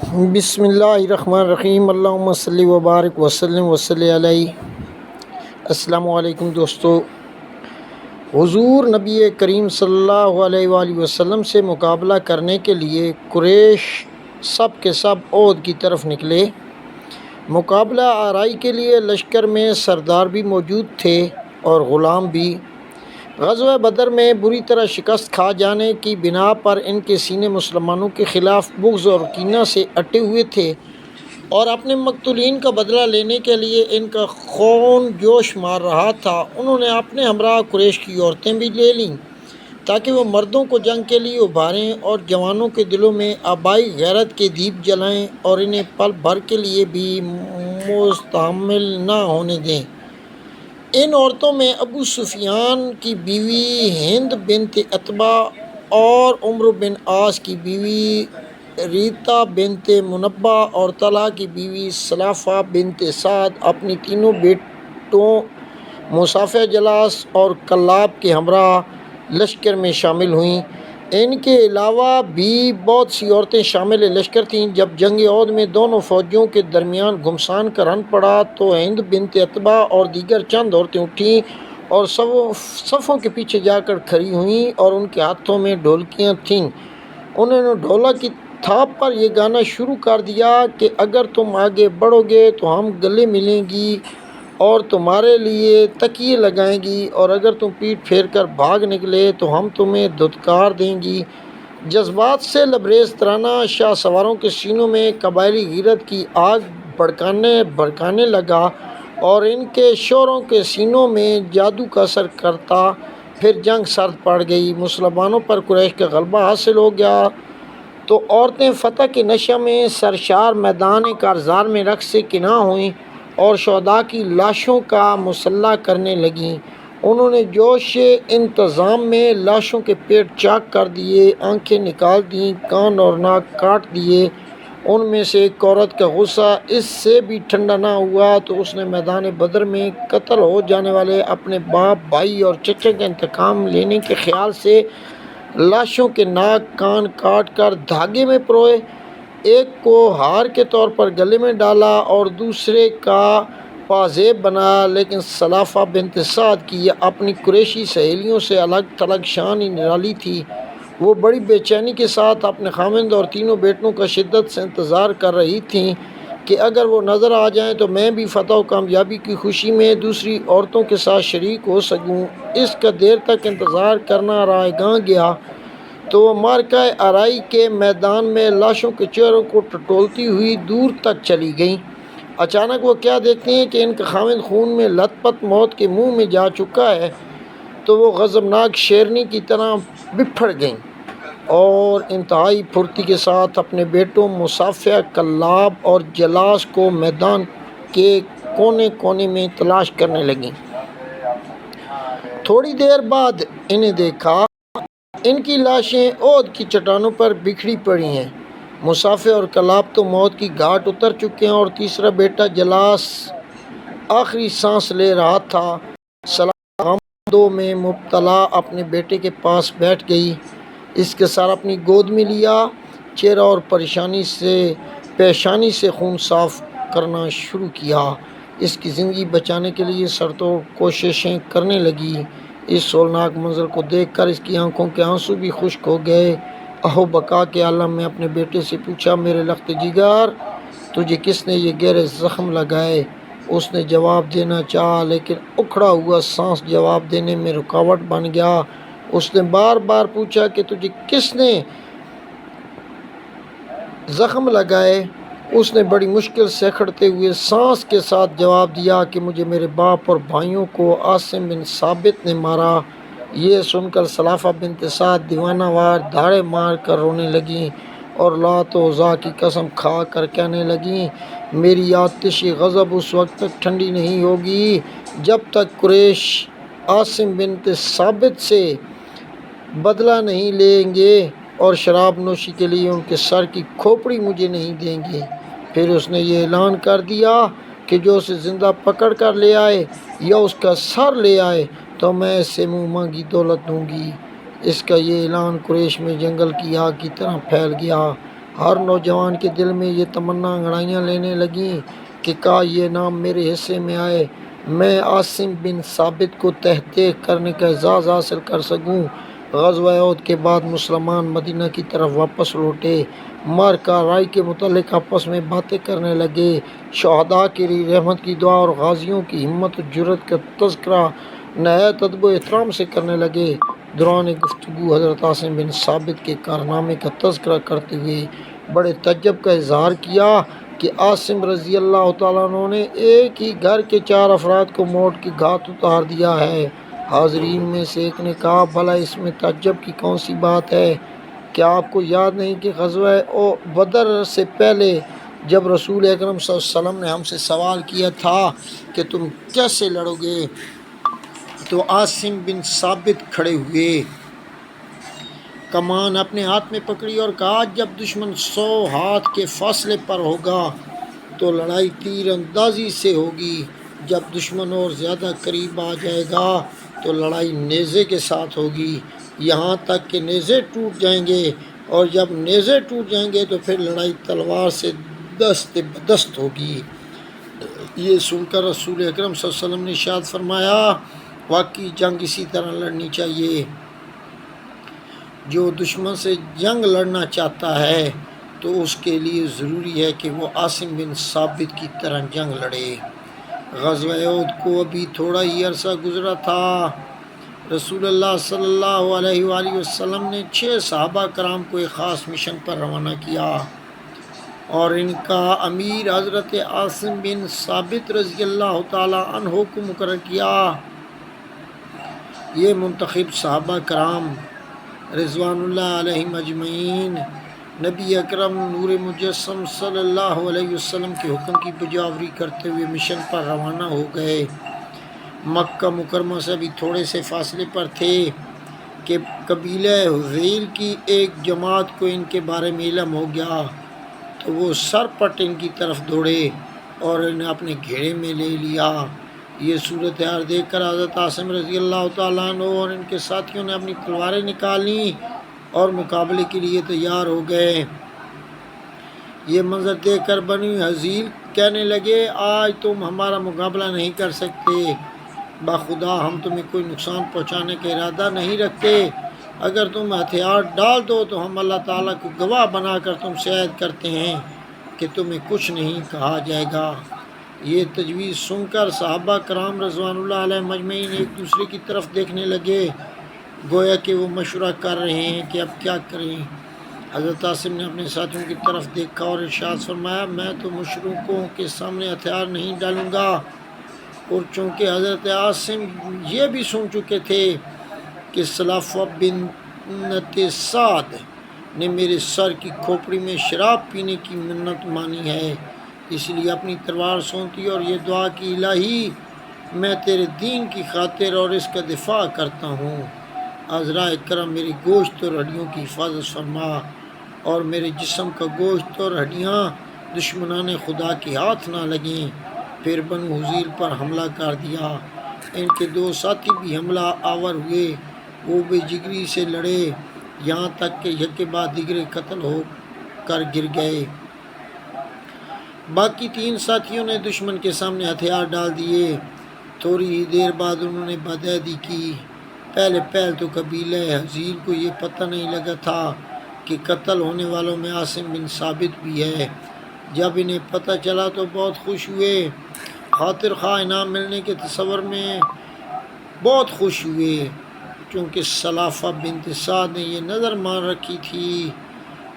بسم اللہ الرحمن الرحیم، اللہم صلی وبارک وسلم وصلی علیہ۔ السلام علیکم دوستو۔ حضور نبی کریم صلی اللہ علیہ وآلہ وسلم سے مقابلہ کرنے کے لیے قریش سب کے سب عہد کی طرف نکلے۔ مقابلہ آرائی کے لیے لشکر میں سردار بھی موجود تھے اور غلام بھی۔ غزوہ بدر میں بری طرح شکست کھا جانے کی بنا پر ان کے سینے مسلمانوں کے خلاف بغض اور کینہ سے اٹے ہوئے تھے، اور اپنے مقتولین کا بدلہ لینے کے لیے ان کا خون جوش مار رہا تھا۔ انہوں نے اپنے ہمراہ قریش کی عورتیں بھی لے لیں تاکہ وہ مردوں کو جنگ کے لیے ابھاریں اور جوانوں کے دلوں میں آبائی غیرت کے دیپ جلائیں اور انہیں پل بھر کے لیے بھی مستحمل نہ ہونے دیں۔ ان عورتوں میں ابو سفیان کی بیوی ہند بنت عتبہ اور عمرو بن عاص کی بیوی ریتا بنت منبہ اور طلحہ کی بیوی سلافہ بنت سعد اپنی تینوں بیٹوں مصافہ جلاس اور کلاب کے ہمراہ لشکر میں شامل ہوئیں۔ ان کے علاوہ بھی بہت سی عورتیں شامل لشکر تھیں۔ جب جنگ عہد میں دونوں فوجوں کے درمیان گھمسان کا رن پڑا تو ہند بنت عتبہ اور دیگر چند عورتیں اٹھیں اور صفوں کے پیچھے جا کر کھڑی ہوئیں اور ان کے ہاتھوں میں ڈھولکیاں تھیں۔ انہوں نے ڈھولک کی تھاپ پر یہ گانا شروع کر دیا کہ اگر تم آگے بڑھو گے تو ہم گلے ملیں گی اور تمہارے لیے تکیے لگائیں گی، اور اگر تم پیٹھ پھیر کر بھاگ نکلے تو ہم تمہیں دھتکار دیں گی۔ جذبات سے لبریز ترانہ شاہ سواروں کے سینوں میں قبائلی غیرت کی آگ بھڑکانے لگا اور ان کے شوروں کے سینوں میں جادو کا اثر کرتا۔ پھر جنگ سرد پڑ گئی، مسلمانوں پر قریش کا غلبہ حاصل ہو گیا تو عورتیں فتح کے نشہ میں سرشار میدان کارزار میں رقص سے کناں ہوئیں اور شہداء کی لاشوں کا مسلح کرنے لگیں۔ انہوں نے جوش انتظام میں لاشوں کے پیٹ چاک کر دیے، آنکھیں نکال دیں، کان اور ناک کاٹ دیے۔ ان میں سے ایک عورت کا غصہ اس سے بھی ٹھنڈا نہ ہوا تو اس نے میدان بدر میں قتل ہو جانے والے اپنے باپ، بھائی اور چچا کا انتقام لینے کے خیال سے لاشوں کے ناک کان کاٹ کر دھاگے میں پروئے، ایک کو ہار کے طور پر گلے میں ڈالا اور دوسرے کا پازیب بنایا۔ لیکن سلافہ بنت سعد کی یہ اپنی قریشی سہیلیوں سے الگ تھلگ شان ہی نرالی تھی۔ وہ بڑی بے چینی کے ساتھ اپنے خاوند اور تینوں بیٹوں کا شدت سے انتظار کر رہی تھیں کہ اگر وہ نظر آ جائیں تو میں بھی فتح و کامیابی کی خوشی میں دوسری عورتوں کے ساتھ شریک ہو سکوں۔ اس کا دیر تک انتظار کرنا رائے گاں گیا تو وہ معرکہ آرائی کے میدان میں لاشوں کے چہروں کو ٹٹولتی ہوئی دور تک چلی گئیں۔ اچانک وہ کیا دیکھتی ہیں کہ ان کا خاوند خون میں لت پت موت کے منہ میں جا چکا ہے، تو وہ غضبناک شیرنی کی طرح بپھڑ گئیں اور انتہائی پھرتی کے ساتھ اپنے بیٹوں مصافہ، کلاب اور جلاس کو میدان کے کونے کونے میں تلاش کرنے لگیں۔ تھوڑی دیر بعد انہیں دیکھا، ان کی لاشیں عہد کی چٹانوں پر بکھری پڑی ہیں۔ مصافہ اور کلاب تو موت کی گھاٹ اتر چکے ہیں اور تیسرا بیٹا جلاس آخری سانس لے رہا تھا۔ سلافہ غم میں مبتلا اپنے بیٹے کے پاس بیٹھ گئی، اس کے سر اپنی گود میں لیا، چہرہ اور پیشانی سے خون صاف کرنا شروع کیا۔ اس کی زندگی بچانے کے لیے سرتوڑ کوششیں کرنے لگی۔ اس ہولناک منظر کو دیکھ کر اس کی آنکھوں کے آنسو بھی خشک ہو گئے۔ اہو بقا کے عالم میں اپنے بیٹے سے پوچھا، میرے لخت جگر، تجھے کس نے یہ گہرے زخم لگائے؟ اس نے جواب دینا چاہا لیکن اکھڑا ہوا سانس جواب دینے میں رکاوٹ بن گیا۔ اس نے بار بار پوچھا کہ تجھے کس نے زخم لگائے؟ اس نے بڑی مشکل سے اکھڑتے ہوئے سانس کے ساتھ جواب دیا کہ مجھے میرے باپ اور بھائیوں کو عاصم بن ثابت نے مارا۔ یہ سن کر سلافہ بنت سعد دیوانہ وار دھاڑے مار کر رونے لگیں اور لات و عزیٰ کی قسم کھا کر کہنے لگیں، میری آتش غضب اس وقت تک ٹھنڈی نہیں ہوگی جب تک قریش عاصم بنت ثابت سے بدلہ نہیں لیں گے اور شراب نوشی کے لیے ان کے سر کی کھوپڑی مجھے نہیں دیں گے۔ پھر اس نے یہ اعلان کر دیا کہ جو اسے زندہ پکڑ کر لے آئے یا اس کا سر لے آئے تو میں اسے منہ مانگی دولت دوں گی۔ اس کا یہ اعلان قریش میں جنگل کی آگ کی طرح پھیل گیا۔ ہر نوجوان کے دل میں یہ تمنا انگڑائیاں لینے لگیں کہ کاش یہ نام میرے حصے میں آئے، میں عاصم بن ثابت کو تحقیق کرنے کا اعزاز حاصل کر سکوں۔ غزوہ احد کے بعد مسلمان مدینہ کی طرف واپس لوٹے، معرکہ رائی کے متعلق آپس میں باتیں کرنے لگے، شہداء کے لیے رحمت کی دعا اور غازیوں کی ہمت و جرأت کا تذکرہ نہایت ادب و احترام سے کرنے لگے۔ دوران گفتگو حضرت عاصم بن ثابت کے کارنامے کا تذکرہ کرتے ہوئے بڑے تعجب کا اظہار کیا کہ عاصم رضی اللہ تعالیٰ عنہ نے ایک ہی گھر کے 4 افراد کو موت کی گھاٹ اتار دیا ہے۔ حاضرین میں سے ایک نے کہا، بھلا اس میں تعجب کی کون سی بات ہے؟ کیا آپ کو یاد نہیں کہ غزوہ بدر سے پہلے جب رسول اکرم صلی اللہ علیہ وسلم نے ہم سے سوال کیا تھا کہ تم کیسے لڑو گے، تو عاصم بن ثابت کھڑے ہوئے، کمان اپنے ہاتھ میں پکڑی اور کہا، جب دشمن 100 ہاتھ کے فاصلے پر ہوگا تو لڑائی تیر اندازی سے ہوگی، جب دشمن اور زیادہ قریب آ جائے گا تو لڑائی نیزے کے ساتھ ہوگی، یہاں تک کہ نیزے ٹوٹ جائیں گے، اور جب نیزے ٹوٹ جائیں گے تو پھر لڑائی تلوار سے دست بدست ہوگی۔ یہ سن کر رسول اکرم صلی اللہ علیہ وسلم نے ارشاد فرمایا، واقعی جنگ اسی طرح لڑنی چاہیے۔ جو دشمن سے جنگ لڑنا چاہتا ہے تو اس کے لیے ضروری ہے کہ وہ عاصم بن ثابت کی طرح جنگ لڑے۔ غزوہ احد کو ابھی تھوڑا ہی عرصہ گزرا تھا، رسول اللہ صلی اللہ علیہ وآلہ وسلم نے 6 صحابہ کرام کو ایک خاص مشن پر روانہ کیا اور ان کا امیر حضرت عاصم بن ثابت رضی اللہ تعالی عنہ کو مقرر کیا۔ یہ منتخب صحابہ کرام رضوان اللہ علیہم اجمعین نبی اکرم نور مجسم صلی اللہ علیہ وسلم کے حکم کی بجاوری کرتے ہوئے مشن پر روانہ ہو گئے۔ مکہ مکرمہ سے بھی تھوڑے سے فاصلے پر تھے کہ قبیلہ حذیل کی ایک جماعت کو ان کے بارے میں علم ہو گیا، تو وہ سرپٹ ان کی طرف دوڑے اور انہیں اپنے گھیرے میں لے لیا۔ یہ صورتحال دیکھ کر حضرت عاصم رضی اللہ تعالیٰ عنہ اور ان کے ساتھیوں نے اپنی تلواریں نکالیں اور مقابلے کے لیے تیار ہو گئے۔ یہ منظر دیکھ کر بنی حذیل کہنے لگے، آج تم ہمارا مقابلہ نہیں کر سکتے، بخدا ہم تمہیں کوئی نقصان پہنچانے کا ارادہ نہیں رکھتے، اگر تم ہتھیار ڈال دو تو ہم اللہ تعالیٰ کو گواہ بنا کر تم سے عہد کرتے ہیں کہ تمہیں کچھ نہیں کہا جائے گا۔ یہ تجویز سن کر صحابہ کرام رضوان اللہ علیہ مجمعین ایک دوسرے کی طرف دیکھنے لگے، گویا کہ وہ مشورہ کر رہے ہیں کہ اب کیا کریں۔ حضرت عاصم نے اپنے ساتھیوں کی طرف دیکھا اور ارشاد فرمایا، میں تو مشرکوں کے سامنے ہتھیار نہیں ڈالوں گا۔ اور چونکہ حضرت عاصم یہ بھی سن چکے تھے کہ سلافہ بنت سعد نے میرے سر کی کھوپڑی میں شراب پینے کی منت مانی ہے، اس لیے اپنی تلوار سونتی اور یہ دعا کی، الہی میں تیرے دین کی خاطر اور اس کا دفاع کرتا ہوں، عذرائے کرم میری گوشت اور ہڈیوں کی حفاظت فرما، اور میرے جسم کا گوشت اور ہڈیاں دشمنان خدا کے ہاتھ نہ لگیں۔ پھر بنو حذیل پر حملہ کر دیا۔ ان کے 2 ساتھی بھی حملہ آور ہوئے، وہ بے جگری سے لڑے، یہاں تک کہ یک کے بعد دیگرے قتل ہو کر گر گئے۔ باقی 3 ساتھیوں نے دشمن کے سامنے ہتھیار ڈال دیے۔ تھوڑی ہی دیر بعد انہوں نے بدعہدی کی۔ پہلے تو قبیلہ حذیل کو یہ پتہ نہیں لگا تھا کہ قتل ہونے والوں میں عاصم بن ثابت بھی ہے۔ جب انہیں پتہ چلا تو بہت خوش ہوئے، خاطر خواہ انعام ملنے کے تصور میں بہت خوش ہوئے، چونکہ سلافہ بنت سعد نے یہ نظر مان رکھی تھی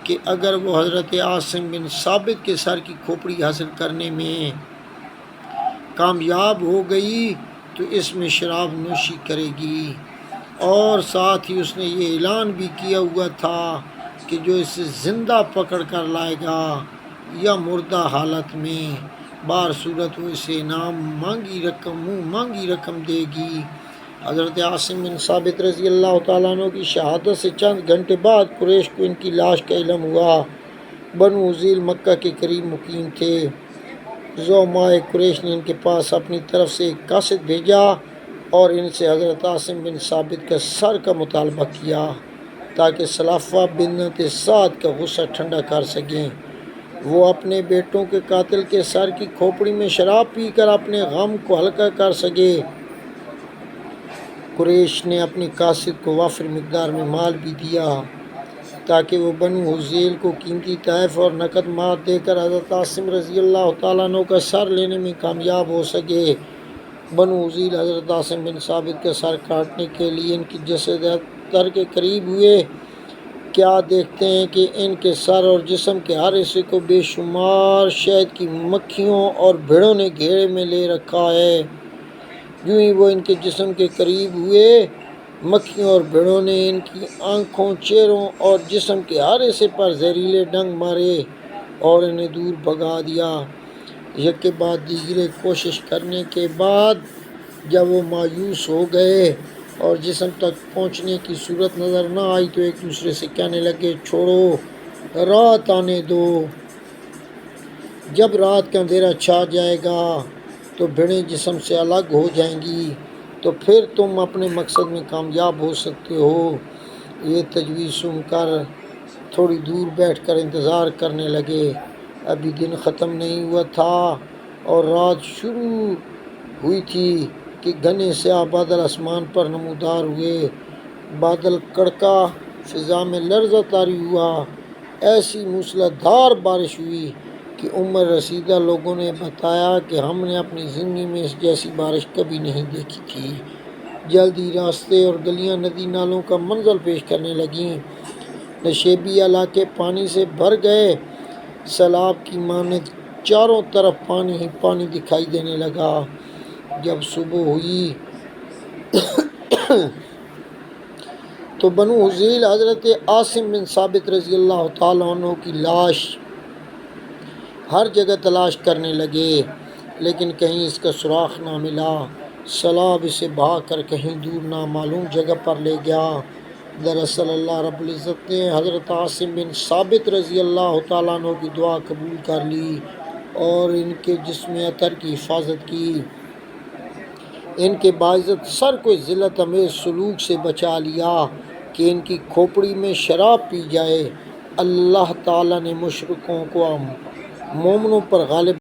کہ اگر وہ حضرت عاصم بن ثابت کے سر کی کھوپڑی حاصل کرنے میں کامیاب ہو گئی تو اس میں شراب نوشی کرے گی، اور ساتھ ہی اس نے یہ اعلان بھی کیا ہوا تھا کہ جو اسے زندہ پکڑ کر لائے گا یا مردہ حالت میں، بہر صورت وہ اسے انعام مانگی رقم دے گی۔ حضرت عاصم بن ثابت رضی اللہ تعالیٰ عنہ کی شہادت سے چند گھنٹے بعد قریش کو ان کی لاش کا علم ہوا۔ بنو حذیل مکہ کے قریب مقیم تھے۔ زعماء قریش نے ان کے پاس اپنی طرف سے ایک قاصد بھیجا اور ان سے حضرت عاصم بن ثابت کا سر کا مطالبہ کیا۔ تاکہ سلافہ بنت سعد کا غصہ ٹھنڈا کر سکیں۔ وہ اپنے بیٹوں کے قاتل کے سر کی کھوپڑی میں شراب پی کر اپنے غم کو ہلکا کر سکے۔ قریش نے اپنی قاصد کو وافر مقدار میں مال بھی دیا تاکہ وہ بنو حذیل کو قیمتی تحائف اور نقد مات دے کر حضرت عاصم رضی اللہ تعالیٰ عنہ کا سر لینے میں کامیاب ہو سکے۔ بنو حذیل حضرت عاصم بن ثابت کا سر کاٹنے کے لیے ان کی جسد تر کے قریب ہوئے۔ کیا دیکھتے ہیں کہ ان کے سر اور جسم کے ہر حصے کو بے شمار شہد کی مکھیوں اور بھیڑوں نے گھیرے میں لے رکھا ہے۔ یوں ہی وہ ان کے جسم کے قریب ہوئے، مکھیوں اور بھیڑوں نے ان کی آنکھوں، چہروں اور جسم کے ہر حصے پر زہریلے ڈنگ مارے اور انہیں دور بھگا دیا۔ یکے بعد دیگرے کوشش کرنے کے بعد جب وہ مایوس ہو گئے اور جسم تک پہنچنے کی صورت نظر نہ آئی تو ایک دوسرے سے کہنے لگے، چھوڑو، رات آنے دو۔ جب رات کا اندھیرا چھا جائے گا تو بھیڑیں جسم سے الگ ہو جائیں گی، تو پھر تم اپنے مقصد میں کامیاب ہو سکتے ہو۔ یہ تجویز سن کر تھوڑی دور بیٹھ کر انتظار کرنے لگے۔ ابھی دن ختم نہیں ہوا تھا اور رات شروع ہوئی تھی کہ گھنے سیاہ بادل آسمان پر نمودار ہوئے۔ بادل کڑکا، فضا میں لرزہ طاری ہوا۔ ایسی موسلادھار بارش ہوئی کہ عمر رسیدہ لوگوں نے بتایا کہ ہم نے اپنی زندگی میں اس جیسی بارش کبھی نہیں دیکھی تھی۔ جلد ہی راستے اور گلیاں ندی نالوں کا منظر پیش کرنے لگیں۔ نشیبی علاقے پانی سے بھر گئے۔ سیلاب کی مانند چاروں طرف پانی ہی پانی دکھائی دینے لگا۔ جب صبح ہوئی تو بنو حذیل حضرت عاصم بن ثابت رضی اللہ تعالیٰ عنہ کی لاش ہر جگہ تلاش کرنے لگے، لیکن کہیں اس کا سراغ نہ ملا۔ سیلاب اسے بہا کر کہیں دور نامعلوم جگہ پر لے گیا۔ دراصل اللہ رب العزت نے حضرت عاصم بن ثابت رضی اللہ تعالیٰ عنہ کی دعا قبول کر لی اور ان کے جسم اطہر کی حفاظت کی۔ ان کے باعزت سر کو ذلت امیز سلوک سے بچا لیا کہ ان کی کھوپڑی میں شراب پی جائے۔ اللہ تعالیٰ نے مشرکوں کو مومنوں پر غالب